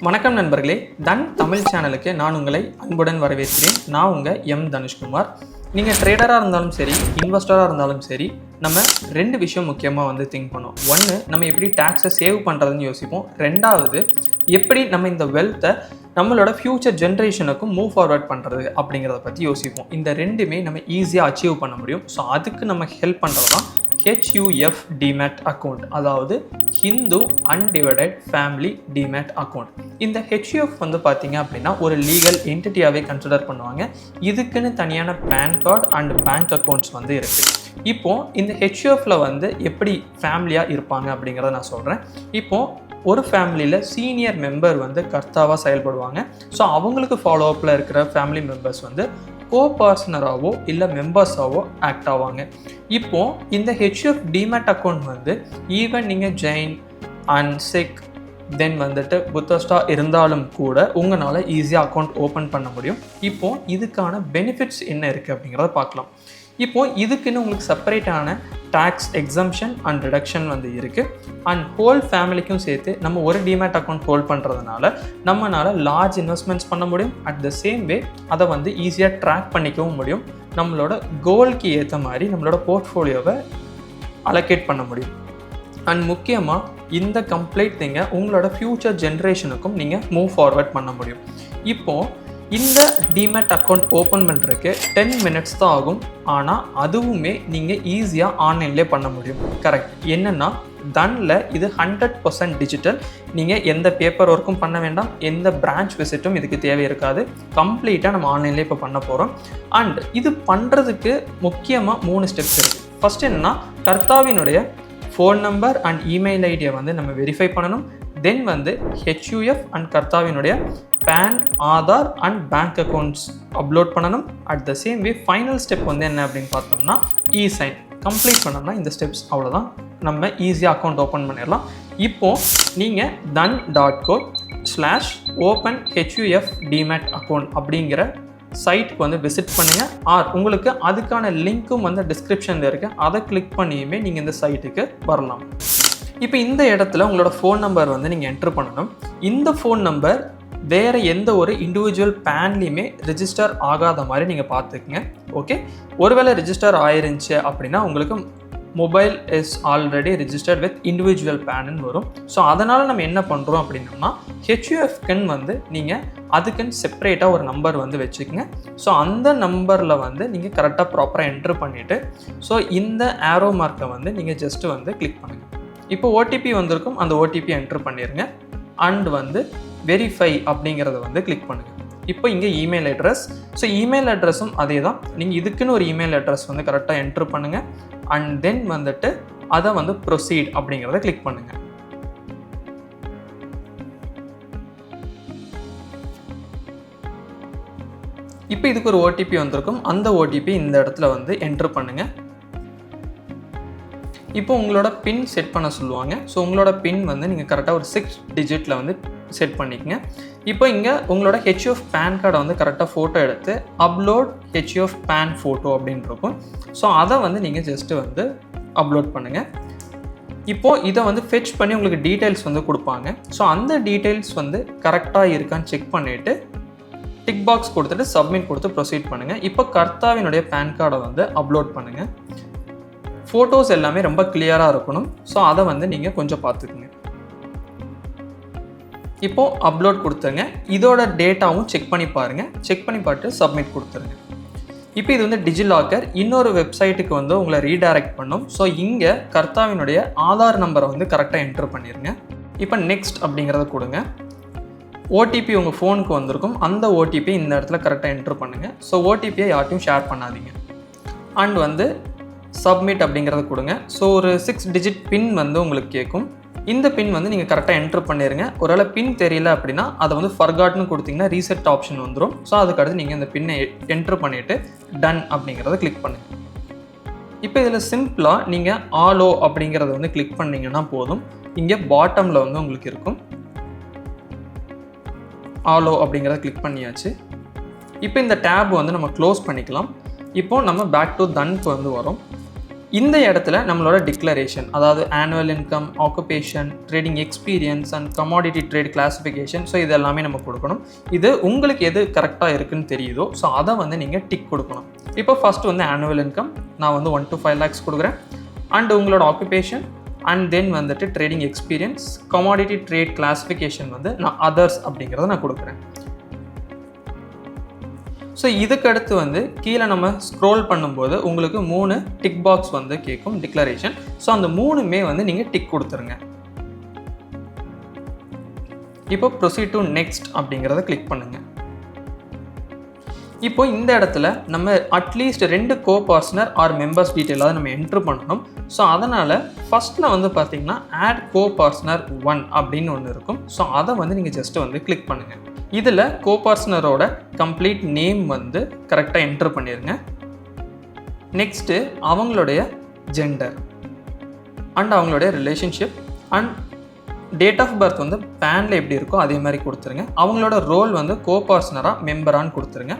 வணக்கம் நண்பர்களே, தன் தமிழ் சேனலுக்கு நான் உங்களை அன்புடன் வரவேற்கிறேன். நான் உங்கள் எம் தனுஷ்குமார். நீங்கள் ட்ரேடராக இருந்தாலும் சரி, இன்வெஸ்டராக இருந்தாலும் சரி, நம்ம ரெண்டு விஷயம் முக்கியமாக திங்க் பண்ணோம். ஒன்று, நம்ம எப்படி டேக்ஸை சேவ் பண்ணுறதுன்னு யோசிப்போம். ரெண்டாவது, எப்படி நம்ம இந்த வெல்த்தை நம்மளோட ஃப்யூச்சர் ஜென்ரேஷனுக்கும் மூவ் ஃபார்வர்ட் பண்ணுறது அப்படிங்கிறத பற்றி யோசிப்போம். இந்த ரெண்டுமே நம்ம ஈஸியாக அச்சீவ் பண்ண முடியும். ஸோ அதுக்கு நம்ம ஹெல்ப் பண்ணுறது தான் HUF DMAT அக்கௌண்ட், அதாவது Hindu undivided family demat account. இந்த HUF பார்த்தீங்க அப்படின்னா ஒரு லீகல் என்டிட்டியாகவே கன்சிடர் பண்ணுவாங்க. இதுக்குன்னு தனியான PAN card and bank accounts இருக்குது. இப்போது இந்த HUFல எப்படி ஃபேமிலியாக இருப்பாங்க அப்படிங்கிறத நான் சொல்கிறேன். இப்போது ஒரு ஃபேமிலியில் சீனியர் மெம்பர் கர்த்தாவாக செயல்படுவாங்க. ஸோ அவங்களுக்கு ஃபாலோஅப்பில் இருக்கிற ஃபேமிலி மெம்பர்ஸ் கோபார்ட்னராகவோ இல்லை மெம்பர்ஸாவோ ஆக்ட் ஆவாங்க. இப்போது இந்த HUF DMAT அக்கௌண்ட் ஈவன் நீங்கள் ஜெயின் அண்ட் சிக் தென் புத்திஸ்டாக இருந்தாலும் கூட உங்களால் ஈஸியாக அக்கௌண்ட் ஓப்பன் பண்ண முடியும். இப்போது இதுக்கான பெனிஃபிட்ஸ் என்ன இருக்குது அப்படிங்கிறத பார்க்கலாம். இப்போது இதுக்குன்னு உங்களுக்கு செப்பரேட்டான டேக்ஸ் எக்ஸம்ஷன் அண்ட் ரிடக்ஷன் இருக்குது. அண்ட் ஹோல் ஃபேமிலிக்கும் சேர்த்து நம்ம ஒரு டிமேட் அக்கௌண்ட் ஹோல்ட் பண்ணுறதுனால நம்மளால் லார்ஜ் இன்வெஸ்ட்மெண்ட்ஸ் பண்ண முடியும். அட் த சேம் வே அதை ஈஸியாக ட்ராக் பண்ணிக்கவும் முடியும். நம்மளோட கோலுக்கு ஏற்ற மாதிரி நம்மளோட போர்ட்ஃபோலியோவை அலோகேட் பண்ண முடியும். அண்ட் முக்கியமாக இந்த கம்ப்ளீட் நீங்கள் உங்களோட ஃப்யூச்சர் ஜென்ரேஷனுக்கும் நீங்கள் மூவ் ஃபார்வர்ட் பண்ண முடியும். இப்போது இந்த டிமேட் அக்கௌண்ட் ஓப்பன் பண்ணுறதுக்கு 10 minutes தான் ஆகும். ஆனால் அதுவுமே நீங்கள் ஈஸியாக ஆன்லைன்லேயே பண்ண முடியும். கரெக்ட். என்னென்னா தன்னில் இது 100% டிஜிட்டல். நீங்கள் எந்த பேப்பர் ஒர்க்கும் பண்ண வேண்டாம், எந்த பிரான்ச் விசிட்டும் இதுக்கு தேவை இருக்காது. கம்ப்ளீட்டாக நம்ம ஆன்லைன்லேயே இப்போ பண்ண போகிறோம். அண்ட் இது பண்ணுறதுக்கு முக்கியமாக 3 ஸ்டெப்ஸ் இருக்குது. ஃபஸ்ட் என்னென்னா கர்த்தாவினுடைய ஃபோன் நம்பர் அண்ட் இமெயில் ஐடியை நம்ம வெரிஃபை பண்ணணும். தென் HUF அண்ட் கர்த்தாவினுடைய PAN, Aadhaar and bank accounts upload பண்ணணும். At the same way final step என்ன அப்படின்னு பார்த்தோம்னா இ-சைன் கம்ப்ளீட் பண்ணோம்னா இந்த ஸ்டெப்ஸ் அவ்வளோதான். நம்ம ஈஸியாக அக்கௌண்ட் ஓப்பன் பண்ணிடலாம். இப்போது நீங்கள் dhan.co/open HUF DMAT அக்கௌண்ட் அப்படிங்கிற சைட்டுக்கு விசிட் பண்ணுங்கள். உங்களுக்கு அதுக்கான லிங்க்கும் டிஸ்கிரிப்ஷனில் இருக்குது. அதை கிளிக் பண்ணியுமே நீங்கள் இந்த சைட்டுக்கு வரலாம். இப்போ இந்த இடத்துல உங்களோட ஃபோன் நம்பர் நீங்கள் என்ட்ரு பண்ணணும். இந்த ஃபோன் நம்பர் வேறு எந்த ஒரு இண்டிவிஜுவல் பேன்லேயுமே ரிஜிஸ்டர் ஆகாத மாதிரி நீங்கள் பார்த்துக்குங்க. ஓகே, ஒருவேளை ரிஜிஸ்டர் ஆயிருந்துச்சு அப்படின்னா உங்களுக்கு mobile is already registered with individual பேன்னு வரும். ஸோ அதனால் நம்ம என்ன பண்ணுறோம் அப்படின்னோம்னா HUFக்குன்னு நீங்கள் அதுக்குன்னு செப்பரேட்டாக ஒரு நம்பர் வச்சுக்கோங்க. ஸோ அந்த நம்பரில் நீங்கள் கரெக்டாக ப்ராப்பராக என்ட்ரு பண்ணிவிட்டு ஸோ இந்த ஆரோ மார்க்கை நீங்கள் ஜஸ்ட்டு கிளிக் பண்ணுங்கள். இப்போ OTP வந்திருக்கும், அந்த OTP என்ட்ரு பண்ணிடுங்க. அண்ட் வெரிஃபை அப்படிங்கிறத கிளிக் பண்ணுங்கள். இப்போ இங்கே இமெயில் அட்ரஸ். ஸோ இமெயில் அட்ரஸும் அதே தான். நீங்கள் இதுக்குன்னு ஒரு இமெயில் அட்ரஸ் கரெக்டாக என்ட்ரு பண்ணுங்கள். அண்ட் தென் அதை ப்ரொசீட் அப்படிங்கிறத கிளிக் பண்ணுங்கள். இப்போ இதுக்கு ஒரு OTP வந்திருக்கும். அந்த OTP இந்த இடத்துல என்ட்ரு பண்ணுங்கள். இப்போ உங்களோட பின் செட் பண்ண சொல்லுவாங்க. ஸோ உங்களோட பின் நீங்கள் கரெக்டாக ஒரு 6 டிஜிட்டில் செட் பண்ணிக்கங்க. இப்போ இங்கே உங்களோட HUF பேன் கார்டை கரெக்டாக ஃபோட்டோ எடுத்து அப்லோட் HUF பேன் ஃபோட்டோ அப்படின்னு இருக்கும். ஸோ அதை நீங்கள் ஜஸ்ட்டு அப்லோட் பண்ணுங்கள். இப்போது இதை ஃபெச் பண்ணி உங்களுக்கு டீட்டெயில்ஸ் கொடுப்பாங்க. ஸோ அந்த டீட்டெயில்ஸ் கரெக்டாக இருக்கான்னு செக் பண்ணிவிட்டு டிக் பாக்ஸ் கொடுத்துட்டு சப்மிட் கொடுத்து ப்ரொசீட் பண்ணுங்கள். இப்போ கர்த்தாவினுடைய பேன் கார்டை அப்லோட் பண்ணுங்கள். ஃபோட்டோஸ் எல்லாமே ரொம்ப கிளியராக இருக்கணும். ஸோ அதை நீங்கள் கொஞ்சம் பார்த்துக்குங்க. இப்போது அப்லோட் கொடுத்துருங்க. இதோட டேட்டாவும் செக் பண்ணி பாருங்கள். செக் பண்ணி பார்த்துட்டு சப்மிட் கொடுத்துருங்க. இப்போ இது டிஜிலாக்கர் இன்னொரு வெப்சைட்டுக்கு உங்களை ரீடைரக்ட் பண்ணும். ஸோ இங்கே கர்த்தாவினுடைய ஆதார் நம்பரை கரெக்டாக என்ட்ரு பண்ணிடுங்க. இப்போ நெக்ஸ்ட் அப்படிங்கிறத கொடுங்க. OTP உங்கள் ஃபோனுக்கு வந்திருக்கும். அந்த OTP இந்த இடத்துல கரெக்டாக என்ட்ரு பண்ணுங்கள். ஸோ OTPயை யார்ட்டையும் ஷேர் பண்ணாதீங்க. அண்ட் சப்மிட் அப்படிங்கிறத கொடுங்க. ஸோ ஒரு 6 டிஜிட் பின் உங்களுக்கு கேட்கும். இந்த பின் நீங்கள் கரெக்டாக என்ட்ரு பண்ணிடுங்க. ஒருவேளை பின் தெரியல அப்படின்னா அதை ஃபர்காட்னு கொடுத்தீங்கன்னா ரீசெட் ஆப்ஷன் வந்துடும். ஸோ அதுக்கடுத்து நீங்கள் இந்த பின்னை என்ட்ரு பண்ணிவிட்டு டன் அப்படிங்கிறத கிளிக் பண்ணுங்கள். இப்போ இதில் சிம்பிளாக நீங்கள் ஆலோ அப்படிங்கிறத கிளிக் பண்ணிங்கன்னா போதும். இங்கே பாட்டமில் உங்களுக்கு இருக்கும். ஆலோ அப்படிங்கிறத கிளிக் பண்ணியாச்சு. இப்போ இந்த டேப் நம்ம க்ளோஸ் பண்ணிக்கலாம். இப்போது நம்ம பேக் டு தன்க்கு வரோம். இந்த இடத்துல நம்மளோட டிக்ளரேஷன், அதாவது annual income, occupation, trading experience and commodity trade classification, so இது எல்லாமே நம்ம கொடுக்கணும். இது உங்களுக்கு எது கரெக்டாக இருக்குன்னு தெரியுதோ ஸோ அதை வந்து நீங்கள் டிக் கொடுக்கணும். இப்போ ஃபஸ்ட்டு வந்து ஆனுவல் இன்கம் நான் வந்து 1 to 5 lakhs கொடுக்குறேன். அண்ட் உங்களோட ஆக்குபேஷன் அண்ட் தென் வந்துட்டு trading experience, commodity trade classification வந்து நான் அதர்ஸ் அப்படிங்கிறத நான் கொடுக்குறேன். ஸோ இதுக்கடுத்து வந்து கீழே நம்ம ஸ்க்ரோல் பண்ணும்போது உங்களுக்கு 3 டிக் பாக்ஸ் வந்து கேட்கும் டிக்ளரேஷன். ஸோ அந்த 3மே வந்து நீங்கள் டிக் கொடுத்துருங்க. இப்போ ப்ரொசீட் டு நெக்ஸ்ட் அப்படிங்கிறத கிளிக் பண்ணுங்கள். இப்போ இந்த இடத்துல நம்ம அட்லீஸ்ட் 2 கோ-பார்ட்னர் ஆர் மெம்பர்ஸ் டீட்டெயிலாக நம்ம என்ட்ரு பண்ணணும். ஸோ அதனால் ஃபஸ்ட்டில் வந்து பார்த்தீங்கன்னா ஆட் கோ-பார்ட்னர் 1 அப்படின்னு ஒன்று இருக்கும். ஸோ அதை வந்து நீங்கள் ஜஸ்ட்டு வந்து கிளிக் பண்ணுங்கள். இதில் கோ-பார்ட்னரோட கம்ப்ளீட் நேம் வந்து கரெக்டாக என்ட்ரு பண்ணிடுங்க. நெக்ஸ்ட்டு அவங்களுடைய ஜெண்டர் அண்ட் அவங்களுடைய relationship and date of birth வந்து பேனில் எப்படி இருக்கோ அதே மாதிரி கொடுத்துருங்க. அவங்களோட ரோல் வந்து கோ-பார்ட்னராக மெம்பரான்னு கொடுத்துருங்க.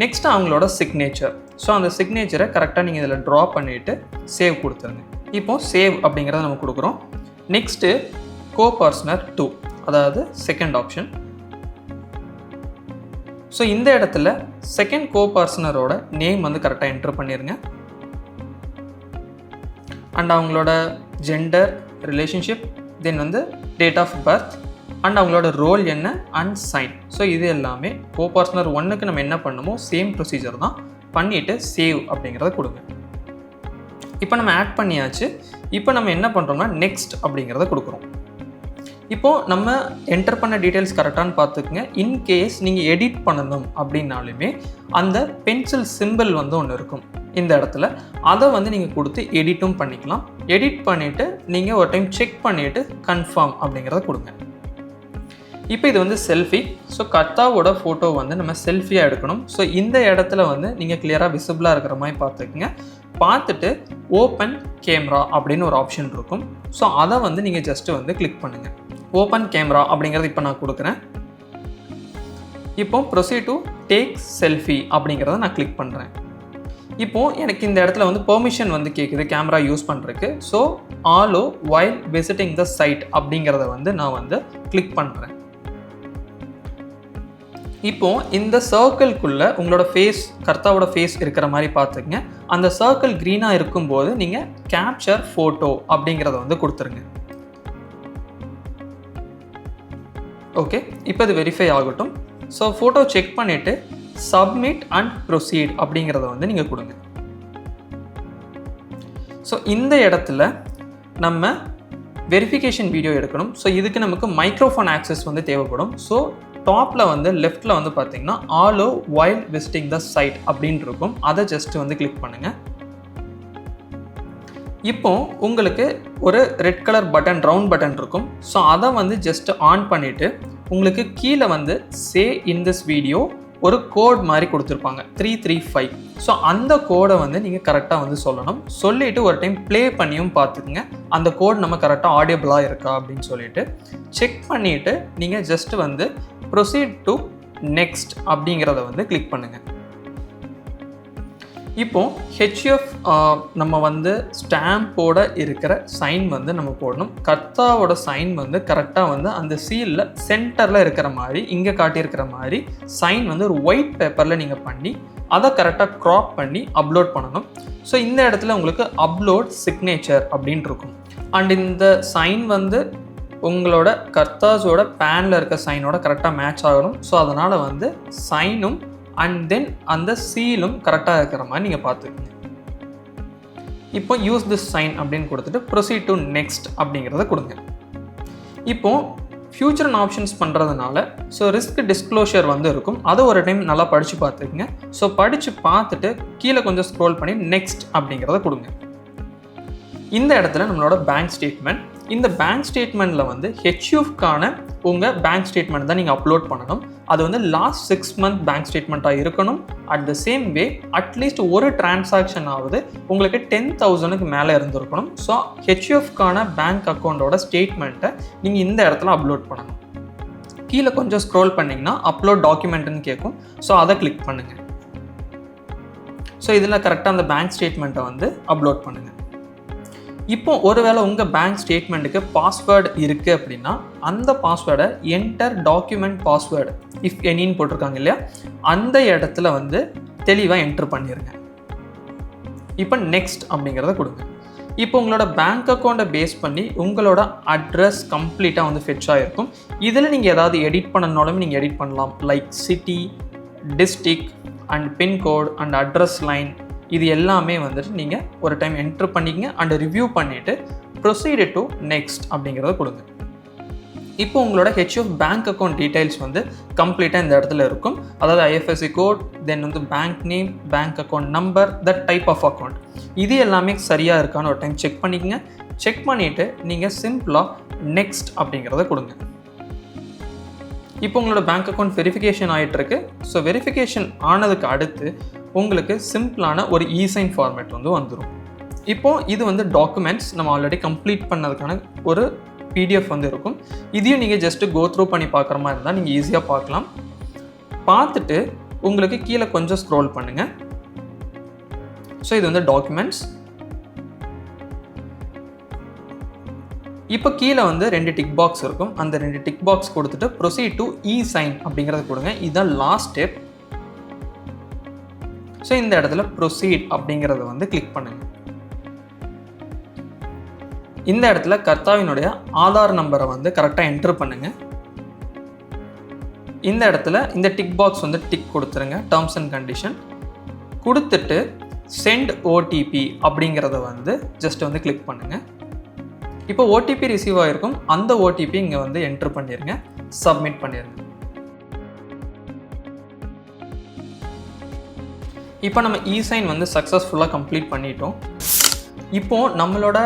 நெக்ஸ்ட்டு அவங்களோட சிக்னேச்சர். ஸோ அந்த சிக்னேச்சரை கரெக்டாக நீங்கள் இதில் ட்ரா பண்ணிவிட்டு சேவ் கொடுத்துருங்க. இப்போது சேவ் அப்படிங்கிறத நம்ம கொடுக்குறோம். நெக்ஸ்ட்டு கோ-பார்ட்னர் 2, அதாவது செகண்ட் ஆப்ஷன். ஸோ இந்த இடத்துல செகண்ட் கோ-பார்ட்னரோட நேம் வந்து கரெக்டாக என்ட்ரு பண்ணிடுங்க. அண்ட் அவங்களோட ஜெண்டர், ரிலேஷன்ஷிப், தென் வந்து டேட் ஆஃப் பர்த் அண்ட் அவங்களோட ரோல் என்ன அண்ட் சைன். ஸோ இது எல்லாமே கோ-பார்ட்னர் 1க்கு நம்ம என்ன பண்ணுமோ சேம் ப்ரொசீஜர் தான் பண்ணிவிட்டு சேவ் அப்படிங்கிறத கொடுங்க. இப்போ நம்ம ஆட் பண்ணியாச்சு. இப்போ நம்ம என்ன பண்ணுறோம்னா நெக்ஸ்ட் அப்படிங்கிறத கொடுக்குறோம். இப்போது நம்ம என்டர் பண்ண டீட்டெயில்ஸ் கரெக்டானு பார்த்துக்குங்க. இன்கேஸ் நீங்கள் எடிட் பண்ணணும் அப்படின்னாலுமே அந்த பென்சில் சிம்பிள் வந்து ஒன்று இருக்கும் இந்த இடத்துல, அதை வந்து நீங்கள் கொடுத்து எடிட்டும் பண்ணிக்கலாம். எடிட் பண்ணிவிட்டு நீங்கள் ஒரு டைம் செக் பண்ணிவிட்டு கன்ஃபார்ம் அப்படிங்கிறத கொடுங்க. இப்போ இது வந்து செல்ஃபி. ஸோ கர்த்தாவோட ஃபோட்டோ வந்து நம்ம செல்ஃபியாக எடுக்கணும். ஸோ இந்த இடத்துல வந்து நீங்கள் கிளியராக விசிபிளாக இருக்கிற மாதிரி பார்த்துக்குங்க. பார்த்துட்டு ஓப்பன் கேமரா அப்படின்னு ஒரு ஆப்ஷன் இருக்கும். ஸோ அதை வந்து நீங்கள் ஜஸ்ட்டு வந்து கிளிக் பண்ணுங்கள். ஓப்பன் கேமரா அப்படிங்கிறது இப்போ நான் கொடுக்குறேன். இப்போ ப்ரொசீட் டு டேக் செல்ஃபி அப்படிங்கிறத நான் கிளிக் பண்ணுறேன். இப்போது எனக்கு இந்த இடத்துல வந்து பெர்மிஷன் வந்து கேட்குது கேமரா யூஸ் பண்ணுறதுக்கு. So allow while visiting the site அப்படிங்கிறத வந்து நான் வந்து கிளிக் பண்ணுறேன். இப்போது இந்த சர்க்கிள்குள்ளே உங்களோட ஃபேஸ், கர்த்தாவோட ஃபேஸ் இருக்கிற மாதிரி பார்த்துக்குங்க. அந்த சர்க்கிள் க்ரீனாக இருக்கும்போது நீங்கள் கேப்சர் ஃபோட்டோ அப்படிங்கிறத வந்து கொடுத்துருங்க. ஓகே, இப்போ இது வெரிஃபை ஆகட்டும். ஸோ ஃபோட்டோ செக் பண்ணிவிட்டு சப்மிட் அண்ட் ப்ரொசீட் அப்படிங்கிறத வந்து நீங்கள் கொடுங்க. ஸோ இந்த இடத்துல நம்ம வெரிஃபிகேஷன் வீடியோ எடுக்கணும். ஸோ இதுக்கு நமக்கு மைக்ரோஃபோன் ஆக்சஸ் வந்து தேவைப்படும். ஸோ டாப்பில் வந்து லெஃப்ட்டில் வந்து பார்த்தீங்கன்னா ஆலோ வைல் விசிட்டிங் த சைட் அப்படின்னு இருக்கும். அதை ஜஸ்ட் வந்து கிளிக் பண்ணுங்கள். இப்போ உங்களுக்கு ஒரு red colour button, round button இருக்கும். ஸோ அதை வந்து ஜஸ்ட் ஆன் பண்ணிவிட்டு உங்களுக்கு கீழே வந்து சே இன் திஸ் வீடியோ ஒரு கோட் மாதிரி கொடுத்துருப்பாங்க 335. ஸோ அந்த கோடை வந்து நீங்கள் கரெக்டாக வந்து சொல்லணும். சொல்லிவிட்டு ஒரு டைம் ப்ளே பண்ணியும் பார்த்துக்குங்க அந்த கோட் நம்ம கரெக்டாக ஆடியபிளாக இருக்கா அப்படின்னு சொல்லிட்டு செக் பண்ணிவிட்டு நீங்கள் ஜஸ்ட் வந்து ப்ரொசீட் டு நெக்ஸ்ட் அப்படிங்கிறத வந்து கிளிக் பண்ணுங்கள். இப்போது ஹெச்எஃப் நம்ம வந்து ஸ்டாம்போட இருக்கிற சைன் வந்து நம்ம போடணும். கர்த்தாவோட சைன் வந்து கரெக்டாக வந்து அந்த சீலில் சென்டரில் இருக்கிற மாதிரி, இங்கே காட்டியிருக்கிற மாதிரி சைன் வந்து ஒரு ஒயிட் பேப்பரில் நீங்கள் பண்ணி அதை கரெக்டாக க்ராப் பண்ணி அப்லோட் பண்ணணும். ஸோ இந்த இடத்துல உங்களுக்கு அப்லோட் சிக்னேச்சர் அப்படின்னு இருக்கும். அண்ட் இந்த சைன் வந்து உங்களோட கர்த்தாஸோட பேனில் இருக்க சைனோட கரெக்டாக மேட்ச் ஆகணும். ஸோ அதனால் வந்து சைனும் அண்ட் தென் அந்த சீலும் கரெக்டாக இருக்கிற மாதிரி நீங்கள் பார்த்துக்கோங்க. இப்போ யூஸ் திஸ் சைன் அப்படின்னு கொடுத்துட்டு ப்ரொசீட் டு நெக்ஸ்ட் அப்படிங்கிறத கொடுங்க. இப்போது ஃபியூச்சர் அண்ட் ஆப்ஷன்ஸ் பண்ணுறதுனால ஸோ ரிஸ்க் டிஸ்க்ளோஷர் வந்து இருக்கும். அதை ஒரு டைம் நல்லா படித்து பார்த்துக்குங்க. ஸோ படித்து பார்த்துட்டு கீழே கொஞ்சம் ஸ்க்ரோல் பண்ணி நெக்ஸ்ட் அப்படிங்கிறத கொடுங்க. இந்த இடத்துல நம்மளோட பேங்க் ஸ்டேட்மெண்ட், இந்த பேங்க் ஸ்டேட்மெண்ட்டில் வந்து ஹெச்யூஃப்கான உங்கள் பேங்க் ஸ்டேட்மெண்ட் தான் நீங்கள் அப்லோட் பண்ணணும். அது வந்து லாஸ்ட் 6 month பேங்க் ஸ்டேட்மெண்ட்டாக இருக்கணும். At the same way at least ஒரு டிரான்சாக்ஷன் ஆகுது உங்களுக்கு 10,000க்கு மேலே இருந்திருக்கணும். ஸோ ஹெச்யூஎஃப்கான பேங்க் அக்கௌண்ட்டோட ஸ்டேட்மெண்ட்டை நீங்கள் இந்த இடத்துல அப்லோட் பண்ணணும். கீழே கொஞ்சம் ஸ்க்ரோல் பண்ணிங்கன்னா அப்லோட் டாக்குமெண்ட்டுன்னு கேட்கும். ஸோ அதை கிளிக் பண்ணுங்கள். ஸோ இதில் கரெக்டாக அந்த பேங்க் ஸ்டேட்மெண்ட்டை வந்து அப்லோட் பண்ணுங்கள். இப்போ ஒருவேளை உங்கள் பேங்க் ஸ்டேட்மெண்ட்டுக்கு பாஸ்வேர்டு இருக்குது அப்படின்னா அந்த பாஸ்வேர்டை என்டர் டாக்குமெண்ட் பாஸ்வேர்டு இஃப் எனின்னு போட்டிருக்காங்க இல்லையா, அந்த இடத்துல வந்து தெளிவாக என்ட்ரு பண்ணிடுங்க. இப்போ நெக்ஸ்ட் அப்படிங்கிறத கொடுங்க. இப்போ உங்களோட பேங்க் அக்கௌண்ட்டை பேஸ் பண்ணி உங்களோட அட்ரஸ் கம்ப்ளீட்டாக வந்து ஃபெட்ச் ஆகிருக்கும். இதில் நீங்கள் ஏதாவது எடிட் பண்ணனாலும் நீங்கள் எடிட் பண்ணலாம். Like city, district and pincode and address line, இது எல்லாமே வந்துட்டு நீங்கள் ஒரு டைம் என்ட்ரு பண்ணிக்கங்க அண்ட் ரிவ்யூ பண்ணிவிட்டு ப்ரொசீட் டு நெக்ஸ்ட் அப்படிங்கிறத கொடுங்க. இப்போ உங்களோட HUF பேங்க் அக்கௌண்ட் டீடைல்ஸ் வந்து கம்ப்ளீட்டாக இந்த இடத்துல இருக்கும். அதாவது IFSC கோட், தென் வந்து bank name, bank account number, the type of account, இது எல்லாமே சரியாக இருக்கான்னு ஒரு டைம் செக் பண்ணிக்கங்க. செக் பண்ணிவிட்டு நீங்கள் சிம்பிளாக நெக்ஸ்ட் அப்படிங்கிறத கொடுங்க. இப்போ உங்களோட பேங்க் அக்கௌண்ட் வெரிஃபிகேஷன் ஆகிட்டுருக்கு. ஸோ வெரிஃபிகேஷன் ஆனதுக்கு அடுத்து உங்களுக்கு சிம்பிளான ஒரு இசைன் ஃபார்மேட் வந்து வந்துடும். இப்போது இது வந்து டாக்குமெண்ட்ஸ் நம்ம ஆல்ரெடி கம்ப்ளீட் பண்ணதுக்கான ஒரு PDF வந்து இருக்கும். இதையும் நீங்கள் ஜஸ்ட்டு கோ த்ரூ பண்ணி பார்க்குற மாதிரி இருந்தால் நீங்கள் ஈஸியாக பார்க்கலாம். பார்த்துட்டு உங்களுக்கு கீழே கொஞ்சம் ஸ்க்ரோல் பண்ணுங்கள். ஸோ இது வந்து டாக்குமெண்ட்ஸ். இப்போ கீழே வந்து 2 டிக் பாக்ஸ் இருக்கும். அந்த 2 டிக் பாக்ஸ் கொடுத்துட்டு ப்ரொசீட் டு இசைன் அப்படிங்கிறத கொடுங்க. இதுதான் லாஸ்ட் ஸ்டெப். ஸோ இந்த இடத்துல ப்ரொசீட் அப்படிங்கிறத வந்து கிளிக் பண்ணுங்கள். இந்த இடத்துல கர்த்தாவினுடைய ஆதார் நம்பரை வந்து கரெக்டாக என்ட்ரு பண்ணுங்கள். இந்த இடத்துல இந்த டிக் பாக்ஸ் வந்து டிக் கொடுத்துருங்க, டேர்ம்ஸ் அண்ட் கண்டிஷன் கொடுத்துட்டு சென்ட் OTP அப்படிங்கிறத வந்து ஜஸ்ட் வந்து கிளிக் பண்ணுங்கள். இப்போ OTP ரிசீவ் ஆகிருக்கும். அந்த OTP இங்கே வந்து என்ட்ரு பண்ணிடுங்க, சப்மிட் பண்ணிடுங்க. இப்போ நம்ம இசைன் வந்து சக்ஸஸ்ஃபுல்லாக கம்ப்ளீட் பண்ணிட்டோம். இப்போது நம்மளோட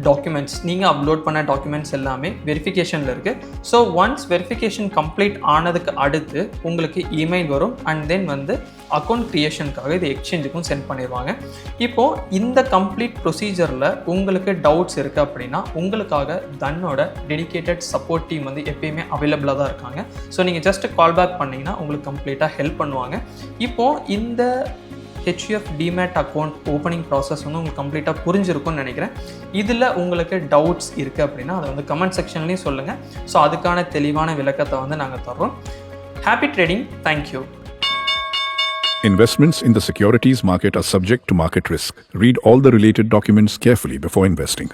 டாக்குமெண்ட்ஸ், நீங்கள் அப்லோட் பண்ண டாக்குமெண்ட்ஸ் எல்லாமே வெரிஃபிகேஷனில் இருக்குது. ஸோ ஒன்ஸ் வெரிஃபிகேஷன் கம்ப்ளீட் ஆனதுக்கு அடுத்து உங்களுக்கு இமெயில் வரும் அண்ட் தென் வந்து அக்கௌண்ட் க்ரியேஷனுக்காக இது எக்ஸ்சேஞ்சுக்கும் சென்ட் பண்ணிடுவாங்க. இப்போது இந்த கம்ப்ளீட் ப்ரொசீஜரில் உங்களுக்கு டவுட்ஸ் இருக்குது அப்படின்னா உங்களுக்காக தன்னோட டெடிகேட்டட் சப்போர்ட் டீம் வந்து எப்பயுமே அவைலபிளாக தான் இருக்காங்க. ஸோ நீங்கள் ஜஸ்ட் கால் பேக் பண்ணிங்கன்னா உங்களுக்கு கம்ப்ளீட்டாக ஹெல்ப் பண்ணுவாங்க. இப்போது இந்த HUF demat account opening process வந்து உங்களுக்கு கம்ப்ளீட்டாக புரிஞ்சிருக்கும்னு நினைக்கிறேன். இதில் உங்களுக்கு டவுட்ஸ் இருக்குது அப்படின்னா அதை வந்து கமெண்ட் செக்ஷன்லேயும் சொல்லுங்கள். ஸோ அதுக்கான தெளிவான விளக்கத்தை வந்து நாங்கள் தர்றோம். Happy trading. Thank you. Investments in the securities market are subject to market risk. Read all the related documents carefully before investing.